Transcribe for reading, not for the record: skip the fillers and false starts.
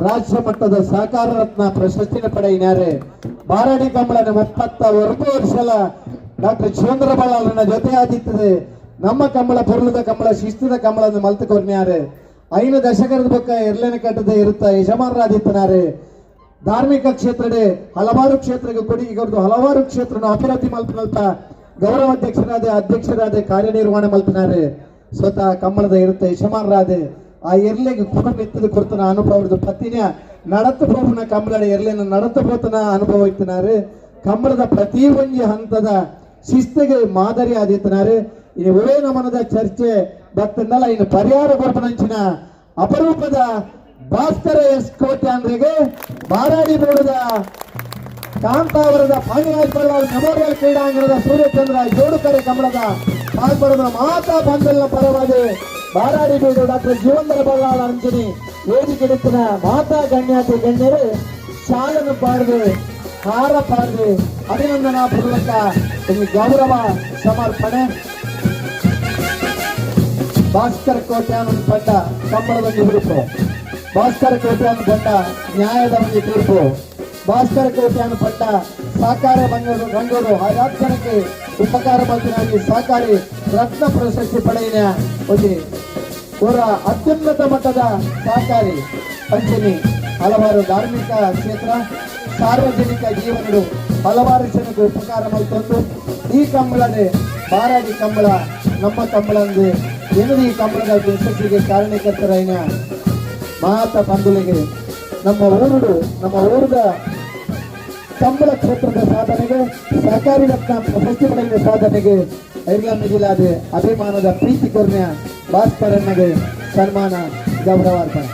ರಾಷ್ಟ್ರ ಮಟ್ಟದ ಸಹಕಾರ ರತ್ನ ಪ್ರಶಸ್ತಿನ ಪಡೆಯಿನಾರೆ ಬಾರಾಡಿ ಕಂಬಳನ 31 ವರ್ಷಲ ಡಾಕ್ಟರ್ ಶಿವೇಂದ್ರ ಬಳ್ಳಾಲನ ಜೊತೆ ಆದಿತ್ತದೆ ನಮ್ಮ ಕಂಬಳ ಪುರ್ಲದ ಕಂಬಳ ಶಿಸ್ತದ ಕಂಬಳನ ಮಲ್ತು ಕೊರ್ನ್ಯಾರೆ 5 ದಶಕದ ಬೊಕ್ಕ ಎರಲೇನ ಕಟ್ಟದೆ ಇರುತ್ತಾ ಯಜಮಾನರಾದಿತ್ತನಾರೆ ಧಾರ್ಮಿಕ ಕ್ಷೇತ್ರಡೆ ಹಲವಾರು ಕ್ಷೇತ್ರಕ್ಕೆ ಕೊಡುಗೆ ಹಲವಾರು ಕ್ಷೇತ್ರ ಅಭಿವೃದ್ಧಿ ಮಲ್ಪನಲ್ಪ ಅಧ್ಯಕ್ಷರಾದ ಕಾರ್ಯನಿರ್ವಹಣೆ ಮಲ್ಪನಾರೆ ಸ್ವತಃ ಕಂಬಳದ ಇರುತ್ತೆ ಯಜಮಾನರಾದೆ ಆ ಎರ್ಲೆಗೆ ಕುಟುಂಬ ಎತ್ತದ ಕೊಡ್ತಾನ ಅನುಭವದ ಪತ್ತಿನ ನಡತು ಹೋಗುನ ಕಂಬಳದ ಎರ್ಲೆನ ನಡತು ಹೋತನ ಅನುಭವ ಇತ್ತನಾರೆ ಕಂಬಳದ ಪ್ರತಿ ಒಂದು ಹಂತದ ಶಿಸ್ತಿಗೆ ಮಾದರಿ ಆದಿತ್ತನಾರೆ ಈ ಒಳ್ಳೆ ನಮನದ ಚರ್ಚೆ ಬತ್ತಂದಲ್ಲ ಇನ್ನು ಪರಿಹಾರ ಕೊಡ್ಪನಂಚಿನ ಅಪರೂಪದ ಭಾಸ್ಕರ ಎಸ್ ಕೋಟ್ಯಾನ್ರಿಗೆ ಬಾರಾಡಿ ನೋಡಿದ ಕಾಂತಾವರದ ಪಾಣಿರಾಜ್ ಬಳ್ಳಾರಿ ಮೆಮೋರಿಯಲ್ ಕ್ರೀಡಾಂಗಣದ ಸೂರ್ಯಚಂದ್ರ ಜೋಡುಕರೆ ಕಂಬಳದ ಪಾಲ್ಪಡದ ಮಾತಾ ಪಂದಲ್ನ ಪರವಾಗಿ ಬಾರಾಡಿ ಬೀಡು ಡಾಕ್ಟರ್ ಶಿವೇಂದ್ರ ಬಳ್ಳಾಳ ಅಂಜನಿ ವೇದಿಕೆಡಿತ್ತಿನ ಮಾತಾ ಗಣ್ಯಾತಿ ಗಣ್ಯರು ಶಾಲನ್ನು ಪಾಡದೆ ಹಾರ ಪಾಡದೆ ಅಭಿನಂದನಾ ಪೂರ್ವಕ ಗೌರವ ಸಮರ್ಪಣೆ ಭಾಸ್ಕರ ಕೋಟ್ಯಾನ ಪಟ್ಟ ಕಂಬಳದ ತೀರ್ಪು ಭಾಸ್ಕರ ಕೋಟ್ಯಾನ ಪಟ್ಟ ನ್ಯಾಯದ ಒಂದು ತೀರ್ಪು ಭಾಸ್ಕರ ಕೋಟ್ಯಾನ ಪಟ್ಟ ಸಹಕಾರ ರಂಗೋರು ಆರಾಧನಕ್ಕೆ ಉಪಕಾರ ಮಂತ್ರಿಯಾಗಿ ಸಹಕಾರಿ ರತ್ನ ಪ್ರಶಸ್ತಿ ಪಡೆಯಿನ ಒಂದು ಅವರ ಅತ್ಯುನ್ನತ ಮಟ್ಟದ ಸಹಕಾರಿ ಪಂಚಮಿ ಹಲವಾರು ಧಾರ್ಮಿಕ ಕ್ಷೇತ್ರ ಸಾರ್ವಜನಿಕ ಜೀವನಗಳು ಹಲವಾರು ಜನಕ್ಕೆ ಉಪಕಾರ ಮಾಡ್ಕೊಂಡು ಈ ಕಂಬಳದೆ ಬಾರಾಡಿ ಕಂಬಳ ನಮ್ಮ ಕಂಬಳ ಅಂದ್ರೆ ಏನದು ಈ ಕಂಬಳದ ಯಶಸ್ಸಿಗೆ ಕಾರಣಕರ್ತರಾಯಿನ ಮಾತ ಬಂಧುಗಳಿಗೆ ನಮ್ಮ ಊರದ ಕಂಬಳ ಕ್ಷೇತ್ರದ ಸಾಧನೆಗೆ ಸಹಕಾರಿ ರತ್ನ ಪ್ರಶಸ್ತಿ ಪಡೆಯುವ ಸಾಧನೆಗೆ ಐರ್ಲ ಮಿಗಿಲಾದ ಅಭಿಮಾನದ ಪ್ರೀತಿ ಕೊರ್ನ್ಯ ಭಾಸ್ಕರಣ್ಣಗೆ ಸನ್ಮಾನ ಗೌರವಾರ್ಪಣೆ.